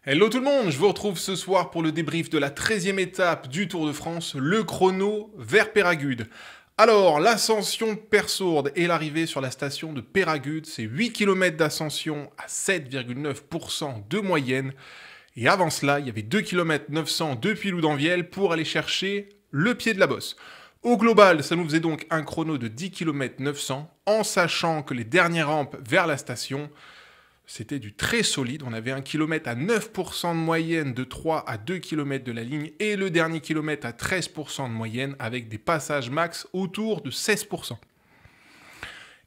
Hello tout le monde, je vous retrouve ce soir pour le débrief de la 13e étape du Tour de France, le chrono vers Péragude. Alors, l'ascension Persourde et l'arrivée sur la station de Péragude, c'est 8 km d'ascension à 7,9% de moyenne. Et avant cela, il y avait 2 km 900 depuis Loudanvielle pour aller chercher le pied de la bosse. Au global, ça nous faisait donc un chrono de 10 km 900, en sachant que les dernières rampes vers la station, c'était du très solide. On avait un kilomètre à 9% de moyenne de 3 à 2 km de la ligne et le dernier kilomètre à 13% de moyenne avec des passages max autour de 16%.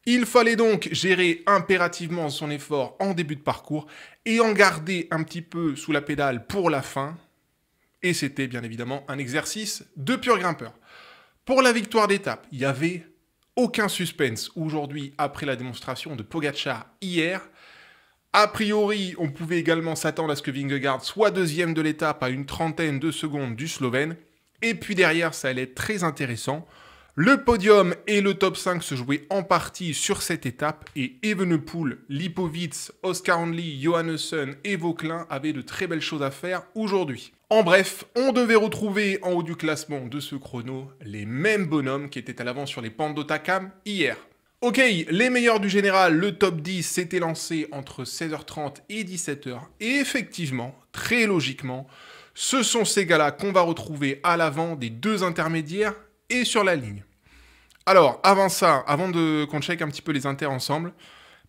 Il fallait donc gérer impérativement son effort en début de parcours et en garder un petit peu sous la pédale pour la fin. Et c'était bien évidemment un exercice de pur grimpeur. Pour la victoire d'étape, il n'y avait aucun suspense aujourd'hui après la démonstration de Pogačar hier. A priori, on pouvait également s'attendre à ce que Vingegaard soit deuxième de l'étape à une trentaine de secondes du Slovène. Et puis derrière, ça allait être très intéressant. Le podium et le top 5 se jouaient en partie sur cette étape et Evenepoel, Lipovic, Oscar Hindley, Johannessen et Vauquelin avaient de très belles choses à faire aujourd'hui. En bref, on devait retrouver en haut du classement de ce chrono les mêmes bonhommes qui étaient à l'avant sur les pentes d'Otakam hier. Ok, les meilleurs du général, le top 10 s'était lancé entre 16h30 et 17h. Et effectivement, très logiquement, ce sont ces gars-là qu'on va retrouver à l'avant des deux intermédiaires et sur la ligne. Alors, avant ça, avant qu'on check un petit peu les inters ensemble,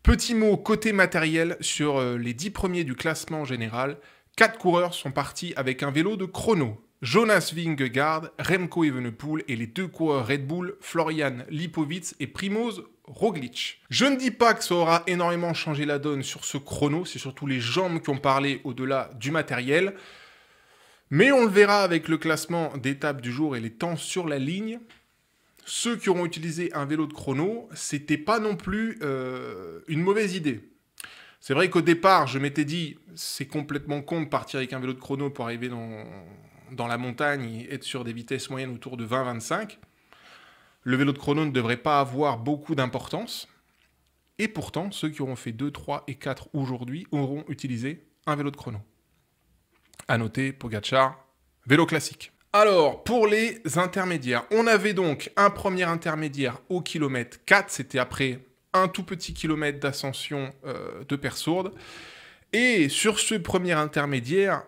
petit mot côté matériel sur les 10 premiers du classement général. 4 coureurs sont partis avec un vélo de chrono. Jonas Vingegaard, Remco Evenepoel et les deux coureurs Red Bull, Florian Lipovic et Primož Roglič. Je ne dis pas que ça aura énormément changé la donne sur ce chrono, c'est surtout les jambes qui ont parlé au-delà du matériel. Mais on le verra avec le classement d'étapes du jour et les temps sur la ligne. Ceux qui auront utilisé un vélo de chrono, c'était pas non plus une mauvaise idée. C'est vrai qu'au départ, je m'étais dit, c'est complètement con de partir avec un vélo de chrono pour arriver dans la montagne et être sur des vitesses moyennes autour de 20-25. Le vélo de chrono ne devrait pas avoir beaucoup d'importance. Et pourtant, ceux qui auront fait 2, 3 et 4 aujourd'hui auront utilisé un vélo de chrono. À noter, Pogačar, vélo classique. Alors, pour les intermédiaires, on avait donc un premier intermédiaire au kilomètre 4, c'était après un tout petit kilomètre d'ascension de Persourde. Et sur ce premier intermédiaire,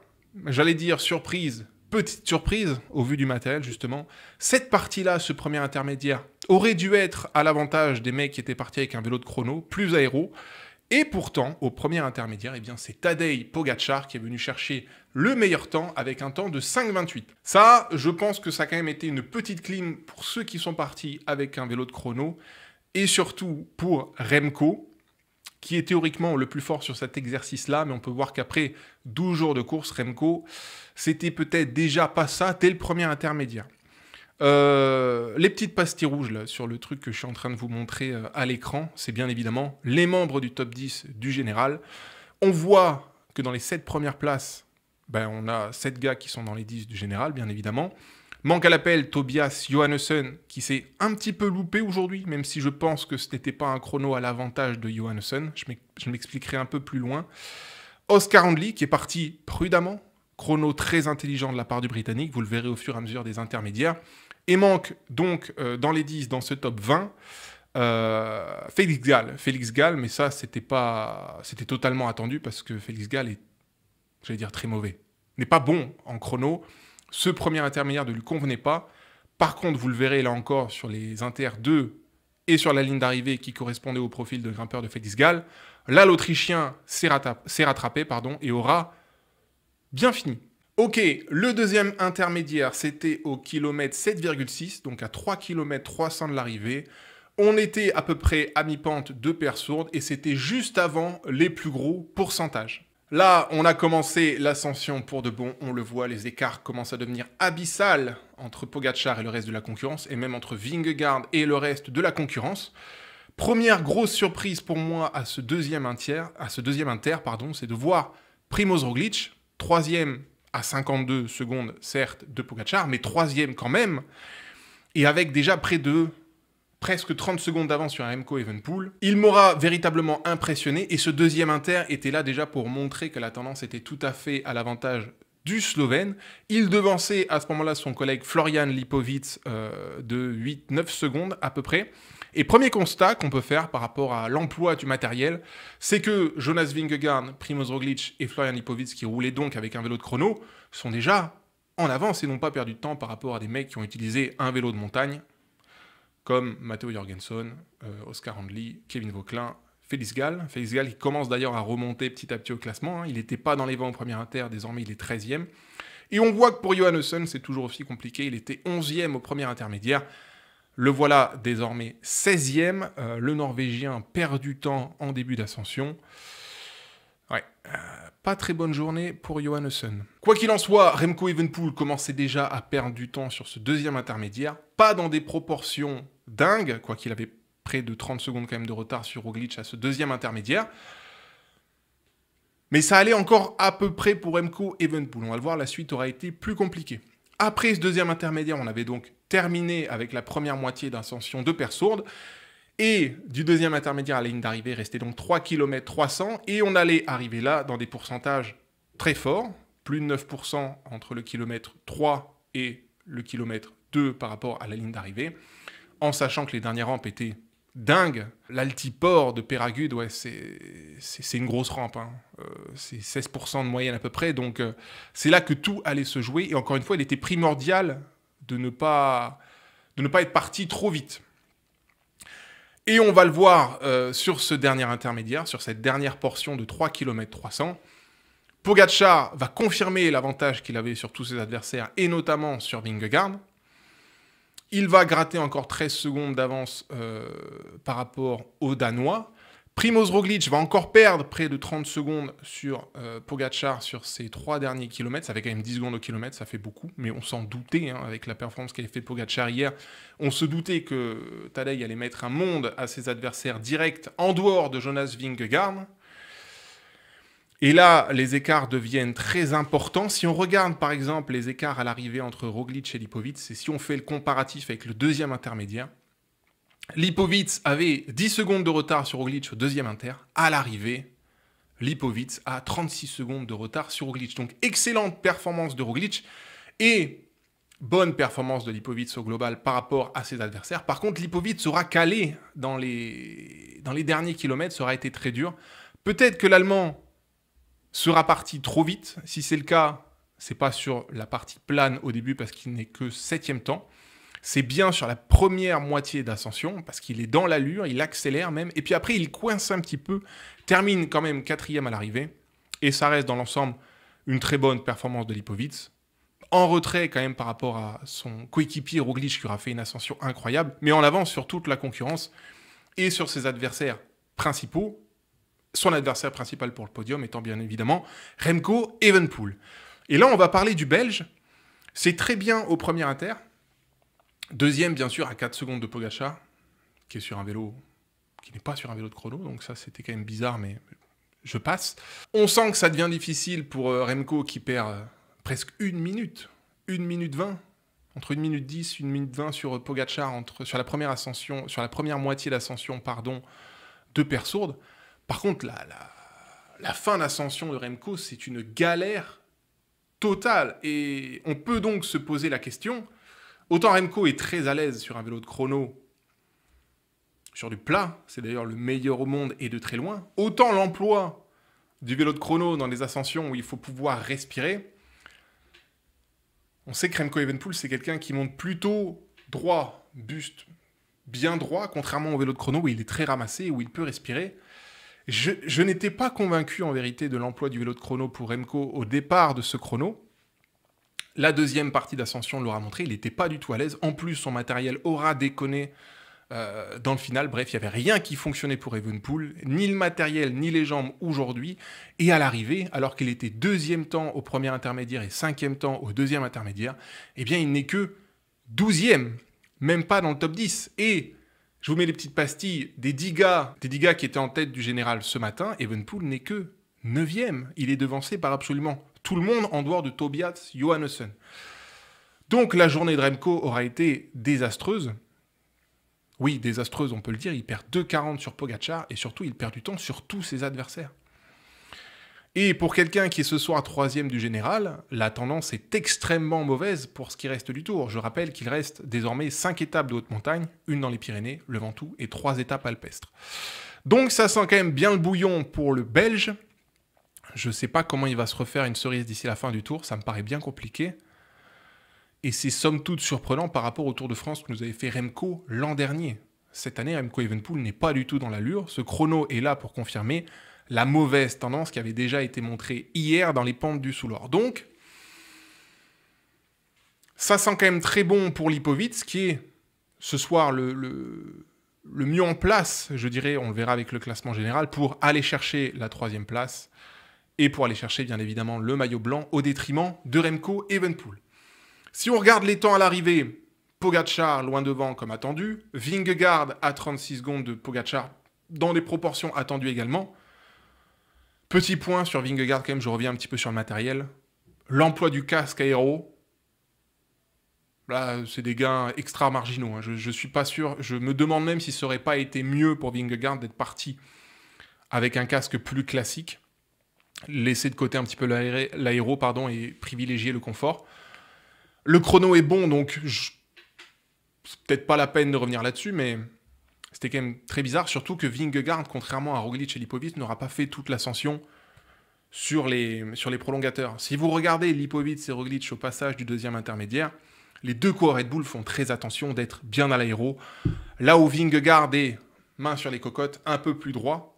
j'allais dire surprise, petite surprise au vu du matériel justement, cette partie-là, ce premier intermédiaire, aurait dû être à l'avantage des mecs qui étaient partis avec un vélo de chrono, plus aéro. Et pourtant, au premier intermédiaire, eh bien, c'est Tadej Pogačar qui est venu chercher le meilleur temps avec un temps de 5,28. Ça, je pense que ça a quand même été une petite clim pour ceux qui sont partis avec un vélo de chrono et surtout pour Remco, qui est théoriquement le plus fort sur cet exercice-là, mais on peut voir qu'après 12 jours de course, Remco, c'était peut-être déjà pas ça dès le premier intermédiaire. Les petites pastilles rouges là, sur le truc que je suis en train de vous montrer à l'écran, c'est bien évidemment les membres du top 10 du général. On voit que dans les 7 premières places, on a 7 gars qui sont dans les 10 du général, bien évidemment. Manque à l'appel Tobias Johannessen, qui s'est un petit peu loupé aujourd'hui, même si je pense que ce n'était pas un chrono à l'avantage de Johannessen. Je m'expliquerai un peu plus loin. Oscar Hindley, qui est parti prudemment. Chrono très intelligent de la part du Britannique, vous le verrez au fur et à mesure des intermédiaires. Et manque donc dans les 10, dans ce top 20, Félix Gall. Félix Gall, mais ça, c'était totalement attendu parce que Félix Gall est, j'allais dire, très mauvais. N'est pas bon en chrono. Ce premier intermédiaire ne lui convenait pas. Par contre, vous le verrez là encore sur les inters 2 et sur la ligne d'arrivée qui correspondait au profil de grimpeur de Félix Gall. Là, l'Autrichien s'est rattrapé et aura bien fini. Ok, le deuxième intermédiaire, c'était au kilomètre 7,6, donc à 3 km 300 de l'arrivée. On était à peu près à mi-pente de Persourde et c'était juste avant les plus gros pourcentages. Là, on a commencé l'ascension pour de bon, on le voit, les écarts commencent à devenir abyssales entre Pogačar et le reste de la concurrence, et même entre Vingegaard et le reste de la concurrence. Première grosse surprise pour moi à ce deuxième inter, c'est de voir Primož Roglič, troisième à 52 secondes, certes, de Pogačar, mais troisième quand même, et avec déjà près de presque 30 secondes d'avance sur Remco Evenepoel. Il m'aura véritablement impressionné et ce deuxième inter était là déjà pour montrer que la tendance était tout à fait à l'avantage du Slovène. Il devançait à ce moment-là son collègue Florian Lipovic de 8-9 secondes à peu près. Et premier constat qu'on peut faire par rapport à l'emploi du matériel, c'est que Jonas Vingegaard, Primož Roglič et Florian Lipovic, qui roulaient donc avec un vélo de chrono, sont déjà en avance et n'ont pas perdu de temps par rapport à des mecs qui ont utilisé un vélo de montagne, comme Matteo Jorgensen, Oscar Handley, Kevin Vauquelin, Félix Gall. Félix Gall qui commence d'ailleurs à remonter petit à petit au classement. Il n'était pas dans les vents au premier inter, désormais il est 13e. Et on voit que pour Johannessen, c'est toujours aussi compliqué. Il était 11e au premier intermédiaire. Le voilà désormais 16e. Le Norvégien perd du temps en début d'ascension. Ouais, pas très bonne journée pour Johannessen. Quoi qu'il en soit, Remco Evenepoel commençait déjà à perdre du temps sur ce deuxième intermédiaire. Pas dans des proportions dingues, quoi qu'il avait près de 30 secondes quand même de retard sur Roglič à ce deuxième intermédiaire. Mais ça allait encore à peu près pour Remco Evenepoel. On va le voir, la suite aura été plus compliquée. Après ce deuxième intermédiaire, on avait donc terminé avec la première moitié d'ascension de Persourde. Et du deuxième intermédiaire à la ligne d'arrivée, restait donc 3 km 300. Et on allait arriver là dans des pourcentages très forts. Plus de 9% entre le kilomètre 3 et le kilomètre 2 par rapport à la ligne d'arrivée. En sachant que les dernières rampes étaient dingue. L'altiport de Peyragudes, ouais, c'est une grosse rampe. Hein. C'est 16% de moyenne à peu près. Donc, c'est là que tout allait se jouer. Et encore une fois, il était primordial de ne pas être parti trop vite. Et on va le voir sur ce dernier intermédiaire, sur cette dernière portion de 3 km 300. Pogačar va confirmer l'avantage qu'il avait sur tous ses adversaires, et notamment sur Vingegaard. Il va gratter encore 13 secondes d'avance par rapport aux Danois. Primož Roglič va encore perdre près de 30 secondes sur Pogačar sur ses 3 derniers kilomètres. Ça fait quand même 10 secondes au kilomètre, ça fait beaucoup. Mais on s'en doutait, hein, avec la performance qu'avait fait Pogačar hier. On se doutait que Tadej allait mettre un monde à ses adversaires directs en dehors de Jonas Vingegaard. Et là, les écarts deviennent très importants. Si on regarde, par exemple, les écarts à l'arrivée entre Roglič et Lipovic, et si on fait le comparatif avec le deuxième intermédiaire, Lipovic avait 10 secondes de retard sur Roglič au deuxième inter. À l'arrivée, Lipovic a 36 secondes de retard sur Roglič. Donc, excellente performance de Roglič et bonne performance de Lipovic au global par rapport à ses adversaires. Par contre, Lipovic sera calé dans les derniers kilomètres. Ça aura été très dur. Peut-être que l'Allemand sera parti trop vite. Si c'est le cas, c'est pas sur la partie plane au début parce qu'il n'est que 7e temps. C'est bien sur la première moitié d'ascension parce qu'il est dans l'allure, il accélère même. Et puis après, il coince un petit peu, termine quand même 4e à l'arrivée. Et ça reste dans l'ensemble une très bonne performance de Lipovic. En retrait quand même par rapport à son coéquipier Roglič qui aura fait une ascension incroyable. Mais en avance sur toute la concurrence et sur ses adversaires principaux. Son adversaire principal pour le podium étant bien évidemment Remco Evenepoel. Et là, on va parler du Belge. C'est très bien au premier inter. Deuxième, bien sûr, à 4 secondes de Pogačar, qui est sur un vélo, qui n'est pas sur un vélo de chrono. Donc ça, c'était quand même bizarre, mais je passe. On sent que ça devient difficile pour Remco qui perd presque 1 minute. 1 minute 20. Entre 1 minute 10, 1 minute 20 sur Pogačar, sur la première ascension, sur la première moitié d'ascension, de Persourde. Par contre, la fin d'ascension de Remco, c'est une galère totale. Et on peut donc se poser la question, autant Remco est très à l'aise sur un vélo de chrono, sur du plat, c'est d'ailleurs le meilleur au monde et de très loin, autant l'emploi du vélo de chrono dans les ascensions où il faut pouvoir respirer, on sait que Remco Evenepoel, c'est quelqu'un qui monte plutôt droit, buste bien droit, contrairement au vélo de chrono où il est très ramassé, où il peut respirer. Je n'étais pas convaincu en vérité de l'emploi du vélo de chrono pour Remco au départ de ce chrono. La deuxième partie d'ascension l'aura montré, il n'était pas du tout à l'aise. En plus, son matériel aura déconné dans le final. Bref, il n'y avait rien qui fonctionnait pour Evenepoel, ni le matériel, ni les jambes aujourd'hui. Et à l'arrivée, alors qu'il était 2e temps au premier intermédiaire et 5e temps au deuxième intermédiaire, eh bien, il n'est que 12e, même pas dans le top 10. Et je vous mets les petites pastilles des 10 gars qui étaient en tête du général ce matin. Evenepoel n'est que 9e. Il est devancé par absolument tout le monde en dehors de Tobias Johannessen. Donc la journée de Remco aura été désastreuse. Oui, désastreuse, on peut le dire. Il perd 2,40 sur Pogacar et surtout, il perd du temps sur tous ses adversaires. Et pour quelqu'un qui est ce soir 3e du général, la tendance est extrêmement mauvaise pour ce qui reste du Tour. Je rappelle qu'il reste désormais 5 étapes de haute montagne, une dans les Pyrénées, le Ventoux, et 3 étapes alpestres. Donc ça sent quand même bien le bouillon pour le Belge. Je ne sais pas comment il va se refaire une cerise d'ici la fin du Tour, ça me paraît bien compliqué. Et c'est somme toute surprenant par rapport au Tour de France que nous avait fait Remco l'an dernier. Cette année, Remco Evenepoel n'est pas du tout dans l'allure. Ce chrono est là pour confirmer la mauvaise tendance qui avait déjà été montrée hier dans les pentes du Soulor. Donc, ça sent quand même très bon pour Lipovic, qui est ce soir le mieux en place, je dirais, on le verra avec le classement général, pour aller chercher la 3e place et pour aller chercher, bien évidemment, le maillot blanc au détriment de Remco Evenepoel. Si on regarde les temps à l'arrivée, Pogacar loin devant comme attendu, Vingegaard à 36 secondes de Pogacar dans des proportions attendues également. Petit point sur Vingegaard quand même, je reviens un petit peu sur le matériel. L'emploi du casque aéro, là c'est des gains extra marginaux. Hein. Je suis pas sûr, je me demande même si ça aurait pas été mieux pour Vingegaard d'être parti avec un casque plus classique, laisser de côté un petit peu l'aéro et privilégier le confort. Le chrono est bon, donc c'est peut-être pas la peine de revenir là-dessus, mais c'était quand même très bizarre, surtout que Vingegaard, contrairement à Roglic et Lipovic, n'aura pas fait toute l'ascension sur les prolongateurs. Si vous regardez Lipovic et Roglic au passage du 2e intermédiaire, les deux coureurs Red Bull font très attention d'être bien à l'aéro. Là où Vingegaard est main sur les cocottes, un peu plus droit.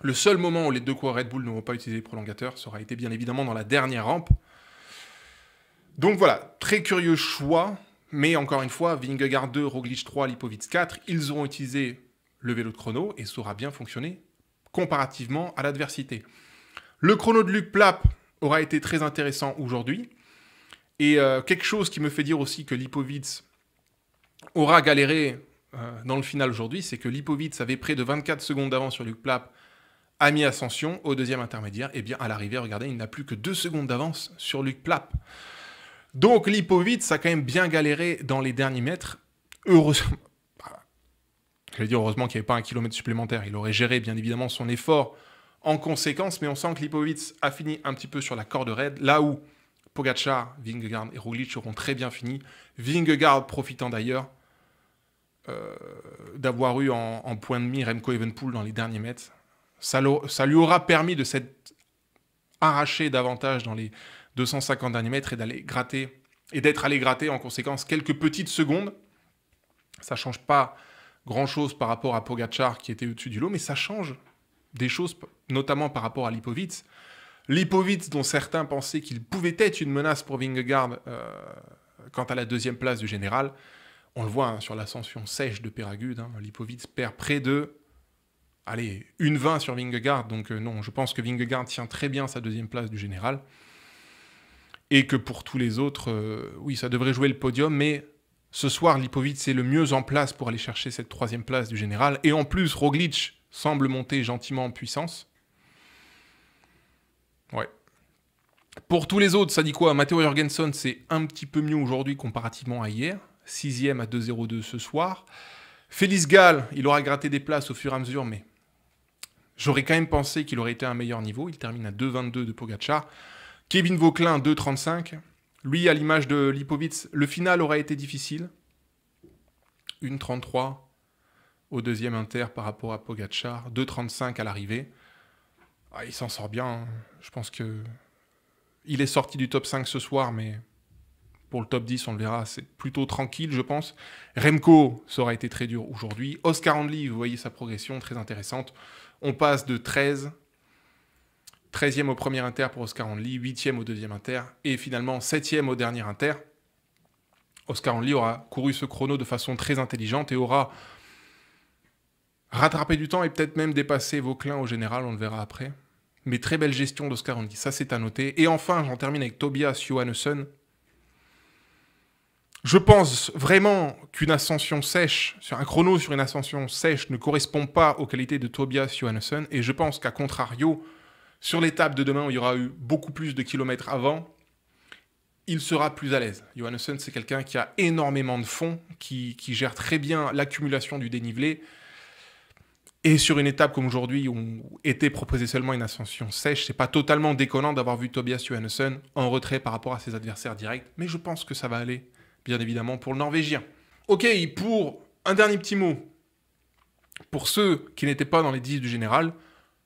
Le seul moment où les deux coureurs Red Bull n'auront pas utilisé les prolongateurs, ça aura été bien évidemment dans la dernière rampe. Donc voilà, très curieux choix. Mais encore une fois, Vingegaard 2, Roglic 3, Lipovic 4, ils auront utilisé le vélo de chrono et ça aura bien fonctionné comparativement à l'adversité. Le chrono de Luc Plapp aura été très intéressant aujourd'hui. Et quelque chose qui me fait dire aussi que Lipovic aura galéré dans le final aujourd'hui, c'est que Lipovic avait près de 24 secondes d'avance sur Luc Plapp à mi-ascension au 2e intermédiaire. Et bien à l'arrivée, regardez, il n'a plus que 2 secondes d'avance sur Luc Plapp. Donc Lipovic a quand même bien galéré dans les derniers mètres. Heureusement, je vais dire heureusement qu'il n'y avait pas un kilomètre supplémentaire. Il aurait géré bien évidemment son effort en conséquence, mais on sent que Lipovic a fini un petit peu sur la corde raide, là où Pogacar, Vingegaard et Roglic auront très bien fini. Vingegaard profitant d'ailleurs d'avoir eu en point de mire Remco Evenepoel dans les derniers mètres. Ça lui aura permis de s'être arraché davantage dans les 250 derniers mètres et d'aller gratter, et d'être allé gratter en conséquence quelques petites secondes. Ça ne change pas grand-chose par rapport à Pogacar qui était au-dessus du lot, mais ça change des choses, notamment par rapport à Lipovic. Lipovic, dont certains pensaient qu'il pouvait être une menace pour Vingegaard quant à la 2e place du général. On le voit hein, sur l'ascension sèche de Péragude. Hein, Lipovic perd près de 1,20 sur Vingegaard. Donc non, je pense que Vingegaard tient très bien sa 2e place du général. Et que pour tous les autres, oui, ça devrait jouer le podium, mais ce soir, Lipovic est le mieux en place pour aller chercher cette 3e place du général. Et en plus, Roglic semble monter gentiment en puissance. Ouais. Pour tous les autres, ça dit quoi? Matteo Jorgensen, c'est un petit peu mieux aujourd'hui comparativement à hier. 6e à 2,02 ce soir. Félix Gall, il aura gratté des places au fur et à mesure, mais j'aurais quand même pensé qu'il aurait été à un meilleur niveau. Il termine à 2,22 de Pogacar. Kevin Vauquelin, 2,35. Lui, à l'image de Lipovic, le final aurait été difficile. 1,33 au 2e inter par rapport à Pogacar. 2,35 à l'arrivée. Ah, il s'en sort bien. Hein. Je pense que il est sorti du top 5 ce soir, mais pour le top 10, on le verra, c'est plutôt tranquille, je pense. Remco, ça aurait été très dur aujourd'hui. Oscar Handley, vous voyez sa progression, très intéressante. On passe de 13e au premier inter pour Oscar Handley, 8e au 2e inter, et finalement 7e au dernier inter. Oscar Handley aura couru ce chrono de façon très intelligente et aura rattrapé du temps et peut-être même dépassé Vauquelin au général, on le verra après. Mais très belle gestion d'Oscar Handley, ça c'est à noter. Et enfin, j'en termine avec Tobias Johannessen. Je pense vraiment qu'une ascension sèche, sur un chrono sur une ascension sèche ne correspond pas aux qualités de Tobias Johannessen. Et je pense qu'à contrario, sur l'étape de demain où il y aura eu beaucoup plus de kilomètres avant, il sera plus à l'aise. Johannessen, c'est quelqu'un qui a énormément de fond, qui gère très bien l'accumulation du dénivelé. Et sur une étape comme aujourd'hui, où était proposé seulement une ascension sèche, c'est pas totalement déconnant d'avoir vu Tobias Johannessen en retrait par rapport à ses adversaires directs. Mais je pense que ça va aller, bien évidemment, pour le Norvégien. Ok, pour un dernier petit mot. Pour ceux qui n'étaient pas dans les 10 du général,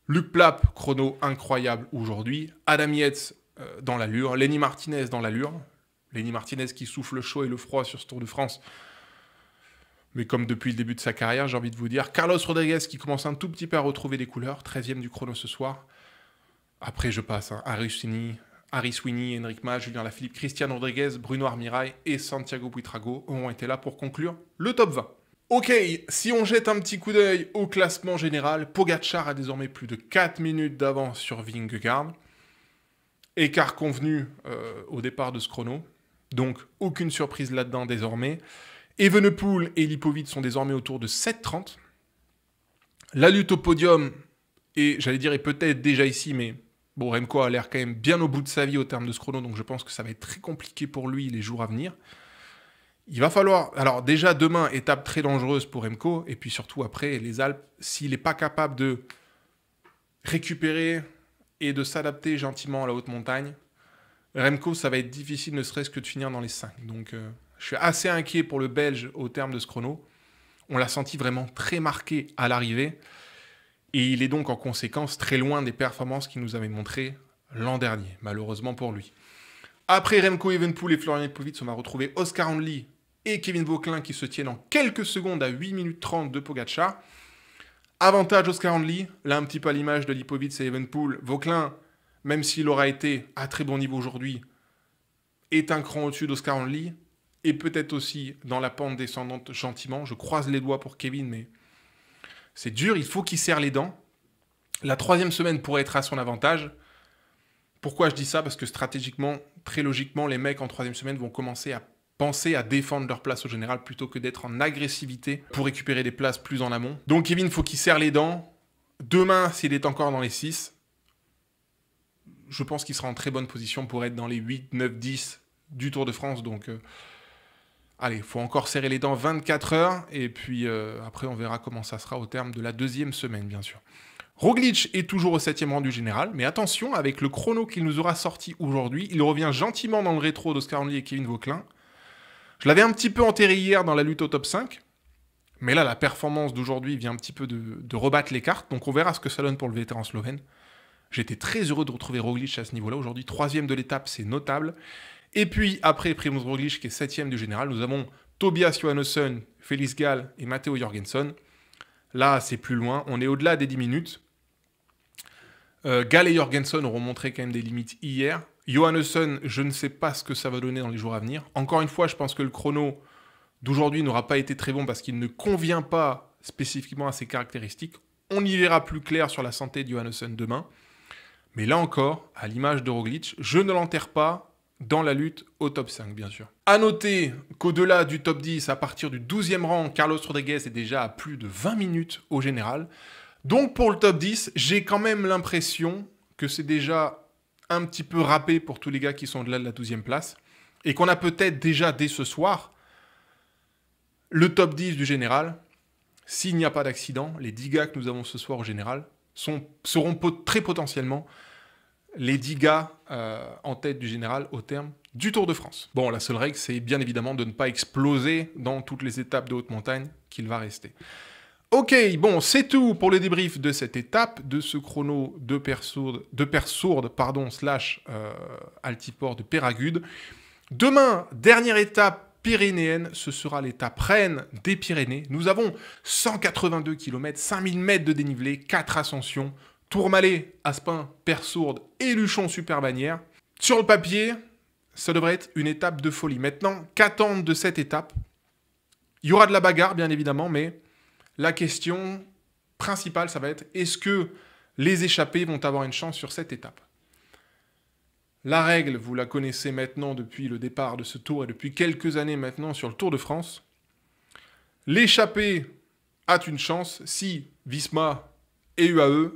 Luc Plapp, chrono incroyable aujourd'hui. Adam Yates dans l'allure. Lenny Martinez dans l'allure. Lenny Martinez qui souffle le chaud et le froid sur ce Tour de France. Mais comme depuis le début de sa carrière, j'ai envie de vous dire. Carlos Rodriguez qui commence un tout petit peu à retrouver des couleurs. 13e du chrono ce soir. Après, je passe. Harry Sweeney, Enric Mas, Julien Lafilippe, Christian Rodriguez, Bruno Armirail et Santiago Buitrago ont été là pour conclure le top 20. Ok, si on jette un petit coup d'œil au classement général, Pogacar a désormais plus de 4 minutes d'avance sur Vingegaard. Écart convenu au départ de ce chrono. Donc, aucune surprise là-dedans désormais. Evenepoel et Lipovic sont désormais autour de 7,30. La lutte au podium, et j'allais dire, est peut-être déjà ici, mais bon, Remco a l'air quand même bien au bout de sa vie au terme de ce chrono, donc je pense que ça va être très compliqué pour lui les jours à venir. Il va falloir... Alors déjà, demain, étape très dangereuse pour Remco, et puis surtout après, les Alpes, s'il n'est pas capable de récupérer et de s'adapter gentiment à la haute montagne, Remco, ça va être difficile ne serait-ce que de finir dans les 5. Donc je suis assez inquiet pour le Belge au terme de ce chrono. On l'a senti vraiment très marqué à l'arrivée, et il est donc en conséquence très loin des performances qu'il nous avait montrées l'an dernier, malheureusement pour lui. Après Remco Evenepoel et Florian Lipovic, on va retrouver Oscar Hindley et Kevin Vauquelin qui se tiennent en quelques secondes à 8 minutes 30 de Pogacar. Avantage Oscar Hindley, là un petit peu à l'image de Lipovic et Evenepoel. Vauquelin, même s'il aura été à très bon niveau aujourd'hui, est un cran au-dessus d'Oscar Hindley et peut-être aussi dans la pente descendante gentiment. Je croise les doigts pour Kevin, mais c'est dur, il faut qu'il serre les dents. La 3e semaine pourrait être à son avantage. Pourquoi je dis ça? Parce que stratégiquement, très logiquement, les mecs en 3e semaine vont commencer à penser à défendre leur place au général plutôt que d'être en agressivité pour récupérer des places plus en amont. Donc Kevin, il faut qu'il serre les dents. Demain, s'il est encore dans les 6, je pense qu'il sera en très bonne position pour être dans les 8, 9, 10 du Tour de France. Donc, allez, il faut encore serrer les dents 24 heures. Et puis, après, on verra comment ça sera au terme de la 2e semaine, bien sûr. Roglic est toujours au 7e rang du général, mais attention, avec le chrono qu'il nous aura sorti aujourd'hui, il revient gentiment dans le rétro d'Oscar Hindley et Kevin Vauquelin. Je l'avais un petit peu enterré hier dans la lutte au top 5, mais là, la performance d'aujourd'hui vient un petit peu de rebattre les cartes, donc on verra ce que ça donne pour le vétéran slovène. J'étais très heureux de retrouver Roglic à ce niveau-là. Aujourd'hui, 3e de l'étape, c'est notable. Et puis, après Primož Roglic, qui est 7e du général, nous avons Tobias Johannessen, Félix Gall et Matteo Jorgensen. Là, c'est plus loin. On est au-delà des 10 minutes. Gall et Jorgensen auront montré quand même des limites hier. Johannessen, je ne sais pas ce que ça va donner dans les jours à venir. Encore une fois, je pense que le chrono d'aujourd'hui n'aura pas été très bon parce qu'il ne convient pas spécifiquement à ses caractéristiques. On y verra plus clair sur la santé de Johannessen demain. Mais là encore, à l'image de Roglic, je ne l'enterre pas dans la lutte au top 5, bien sûr. A noter qu'au-delà du top 10, à partir du 12e rang, Carlos Rodriguez est déjà à plus de 20 minutes au général. Donc pour le top 10, j'ai quand même l'impression que c'est déjà un petit peu râpé pour tous les gars qui sont au-delà de la 12e place. Et qu'on a peut-être déjà, dès ce soir, le top 10 du général. S'il n'y a pas d'accident, les 10 gars que nous avons ce soir au général seront très potentiellement les 10 gars en tête du général au terme du Tour de France. Bon, la seule règle, c'est bien évidemment de ne pas exploser dans toutes les étapes de haute montagne qu'il va rester. Ok, bon, c'est tout pour le débrief de cette étape, de ce chrono de Persourde, slash Altiport de Péragude. Demain, dernière étape pyrénéenne, ce sera l'étape reine des Pyrénées. Nous avons 182 km, 5000 mètres de dénivelé, 4 ascensions, Tourmalet, Aspin, Persourde et Luchon-Super-Bagnères. Sur le papier, ça devrait être une étape de folie. Maintenant, qu'attendre de cette étape? Il y aura de la bagarre, bien évidemment, mais la question principale, ça va être est-ce que les échappés vont avoir une chance sur cette étape? La règle, vous la connaissez maintenant depuis le départ de ce tour et depuis quelques années maintenant sur le Tour de France. L'échappé a une chance si Visma et UAE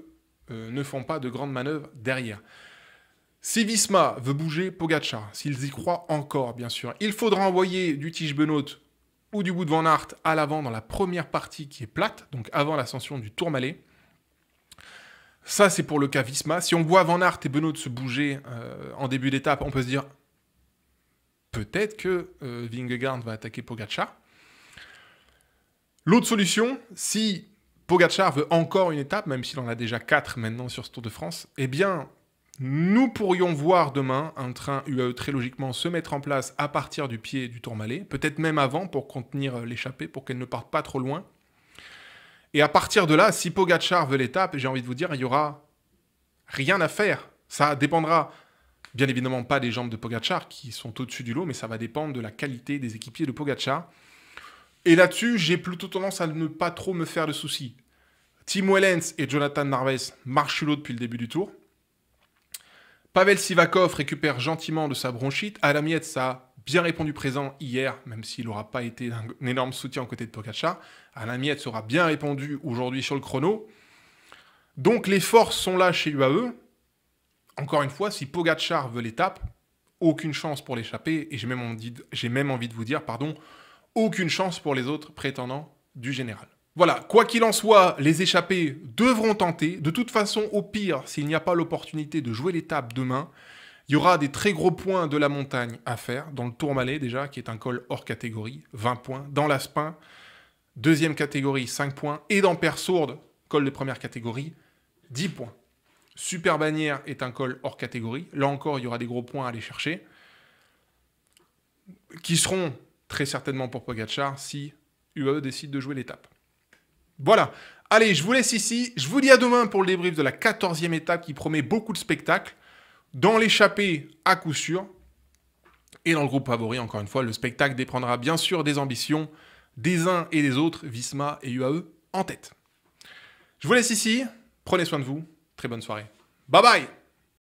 ne font pas de grandes manœuvres derrière. Si Visma veut bouger Pogacar, s'ils y croient encore, bien sûr, il faudra envoyer du Tige Benoît ou du Wout van Aert à l'avant dans la première partie qui est plate, donc avant l'ascension du Tourmalet. Ça, c'est pour le cas Visma. Si on voit Van Aert et Benoît se bouger en début d'étape, on peut se dire peut-être que Vingegaard va attaquer Pogacar. L'autre solution, si Pogacar veut encore une étape, même s'il en a déjà 4 maintenant sur ce Tour de France, eh bien, nous pourrions voir demain un train UAE très logiquement se mettre en place à partir du pied du Tourmalet, peut-être même avant pour contenir l'échappée, pour qu'elle ne parte pas trop loin. Et à partir de là, si Pogacar veut l'étape, j'ai envie de vous dire, il n'y aura rien à faire. Ça dépendra, bien évidemment, pas des jambes de Pogacar qui sont au-dessus du lot, mais ça va dépendre de la qualité des équipiers de Pogacar. Et là-dessus, j'ai plutôt tendance à ne pas trop me faire de soucis. Tim Wellens et Jonathan Narvaez marchent l'eau depuis le début du tour. Pavel Sivakov récupère gentiment de sa bronchite. Adam Yates a bien répondu présent hier, même s'il n'aura pas été un énorme soutien aux côtés de Pogacar. Adam Yates aura bien répondu aujourd'hui sur le chrono. Donc les forces sont là chez UAE. Encore une fois, si Pogacar veut l'étape, aucune chance pour l'échapper. Et j'ai même envie de vous dire, aucune chance pour les autres prétendants du général. Voilà, quoi qu'il en soit, les échappés devront tenter. De toute façon, au pire, s'il n'y a pas l'opportunité de jouer l'étape demain, il y aura des très gros points de la montagne à faire, dans le Tourmalet déjà, qui est un col hors catégorie, 20 points. Dans l'Aspin, deuxième catégorie, 5 points. Et dans Persourde, col de première catégorie, 10 points. Super Bannière est un col hors catégorie. Là encore, il y aura des gros points à aller chercher, qui seront très certainement pour Pogacar si UAE décide de jouer l'étape. Voilà, allez, je vous laisse ici. Je vous dis à demain pour le débrief de la 14e étape qui promet beaucoup de spectacles. Dans l'échappée, à coup sûr. Et dans le groupe favori, encore une fois, le spectacle dépendra bien sûr des ambitions des uns et des autres, Visma et UAE en tête. Je vous laisse ici. Prenez soin de vous. Très bonne soirée. Bye bye!